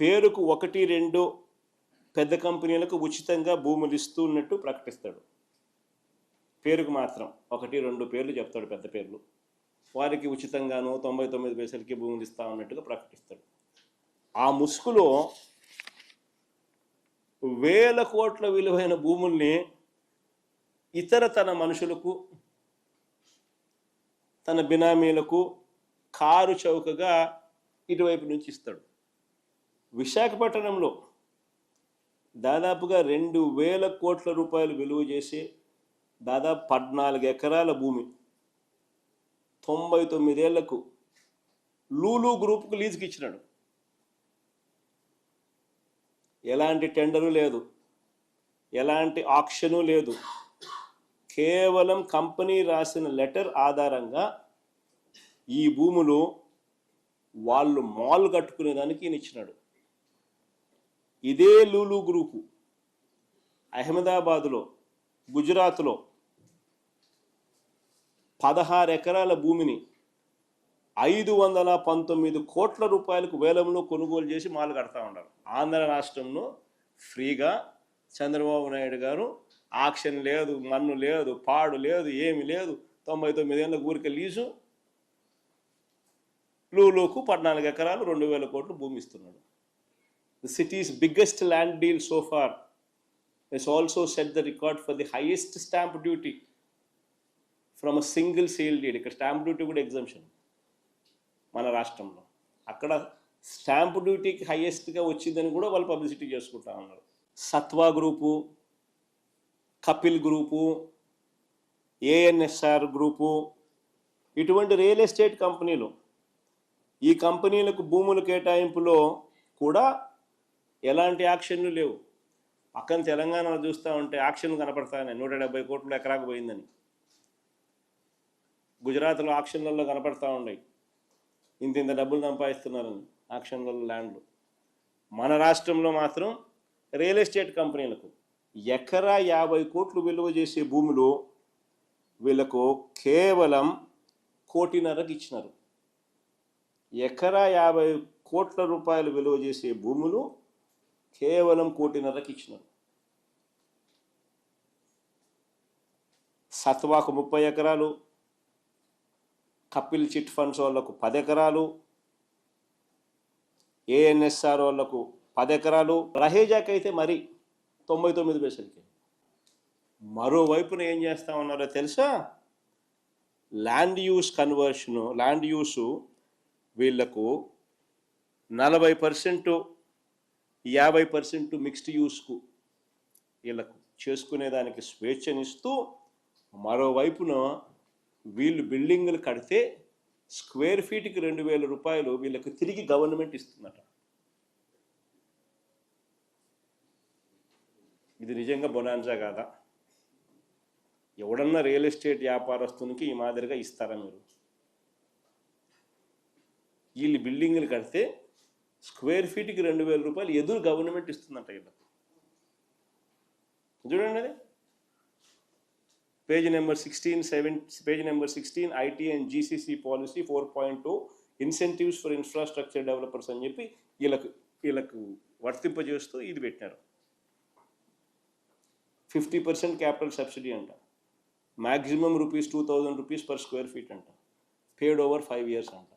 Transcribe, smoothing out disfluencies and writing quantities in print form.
పేరుకు 1-2 పెద్ద కంపెనీలకు ఉచితంగా భూములు ఇస్తున్నట్టు ప్రకటిస్తాడు. పేరుకు మాత్రం 1-2 పేర్లు చెప్తాడు, పెద్ద పేర్లు. వారికి ఉచితంగాను 99 పైసలకి భూములు ఇస్తా ఉన్నట్టుగా ప్రకటిస్తాడు. ఆ ముసుగులో వేల కోట్ల విలువైన భూముల్ని తన మనుషులకు, తన బినామీలకు కారు చౌకగా ఇటువైపు నుంచి ఇస్తాడు. విశాఖపట్నంలో దాదాపుగా 2,000 కోట్ల రూపాయలు విలువ చేసి దాదాపు 14 ఎకరాల భూమి 99 ఏళ్లకు లూలు గ్రూప్కు లీజుకి ఇచ్చినాడు. ఎలాంటి టెండరు లేదు, ఎలాంటి ఆక్షను లేదు. కేవలం కంపెనీ రాసిన లెటర్ ఆధారంగా ఈ భూములు వాళ్ళు మాల్ కట్టుకునేదానికి ఈయన ఇచ్చినాడు. ఇదే లూలు గ్రూపు అహ్మదాబాద్లో, గుజరాత్లో 16 ఎకరాల భూమిని 519 కోట్ల రూపాయలకు వేలంలో కొనుగోలు చేసి మాల్ కడతా ఉన్నారు. ఆంధ్ర రాష్ట్రంలో ఫ్రీగా చంద్రబాబు నాయుడు గారు ఆక్షన్ లేదు, మన్ను లేదు, పాడు లేదు, ఏమి లేదు, 99 ఏళ్ళ ఊరికే లీజు లూలుకు 14 ఎకరాలు 2,000 కోట్లు భూమి ఇస్తున్నాడు. The city's biggest land deal so far has also set the record for the highest stamp duty from a single sale deed. ఇక్కడ స్టాంప్ డ్యూటీ కూడా ఎగ్జంప్షన్ మన రాష్ట్రంలో. అక్కడ స్టాంప్ డ్యూటీకి హైయెస్ట్గా వచ్చిందని కూడా వాళ్ళు పబ్లిసిటీ చేసుకుంటా ఉన్నారు. Satva group, Kapil group, ANSR group, ఇటువంటి రియల్ ఎస్టేట్ కంపెనీలు, ఈ కంపెనీలకు భూముల కేటాయింపులో కూడా ఎలాంటి యాక్షన్లు లేవు. పక్కన తెలంగాణలో చూస్తూ ఉంటే యాక్షన్లు కనపడతాయి. 170 కోట్లు ఎకరాకు పోయిందని గుజరాత్లో ఆక్షన్లలో కనపడతా ఉన్నాయి. ఇంత డబ్బులు సంపాదిస్తున్నారని ఆక్షన్లలో ల్యాండ్లు. మన రాష్ట్రంలో మాత్రం రియల్ ఎస్టేట్ కంపెనీలకు ఎకరా 50 కోట్లు విలువ చేసే భూములు వీళ్ళకు కేవలం 1.5 కోటికి ఇచ్చినారు. ఎకరా 50 కోట్ల రూపాయలు విలువ చేసే భూములు కేవలం 1.5 కోటికి ఇచ్చినారు. సత్వాకు 30 ఎకరాలు, కపిల్ చిట్ ఫండ్స్ వాళ్ళకు 10 ఎకరాలు, ఏఎన్ఎస్ఆర్ వాళ్ళకు 10 ఎకరాలు, రహేజాకి అయితే మరి 99 పైసలకి. మరోవైపున ఏం చేస్తా ఉన్నారో తెలుసా? ల్యాండ్ యూస్ కన్వర్షను, ల్యాండ్ యూసు వీళ్లకు 40%, 50% మిక్స్డ్ యూస్కు వీళ్ళకు చేసుకునేదానికి స్వేచ్ఛనిస్తూ, మరోవైపున వీళ్ళు బిల్డింగులు కడితే స్క్వేర్ ఫీట్కి 2,000 రూపాయలు వీళ్ళకు తిరిగి గవర్నమెంట్ ఇస్తుందట. ఇది నిజంగా బొనాన్సా కాదా? ఎవడన్నా రియల్ ఎస్టేట్ వ్యాపారస్తునికి ఈ మాదిరిగా ఇస్తారా మీరు? వీళ్ళు బిల్డింగులు కడితే స్క్వేర్ ఫీట్కి 2,000 రూపాయలు ఎదురు గవర్నమెంట్ ఇస్తుందంట వీళ్ళకు. చూడండి అది page number 16 IT and GCC policy 4.2 incentives for infrastructure developers అని చెప్పి వీళ్ళకు వర్తింపజేస్తూ ఇది పెట్టినారు. 50% క్యాపిటల్ సబ్సిడీ అంట, మ్యాక్సిమం ₹2,000 పర్ స్క్వేర్ ఫీట్ అంట, పేడ్ ఓవర్ 5 years అంట.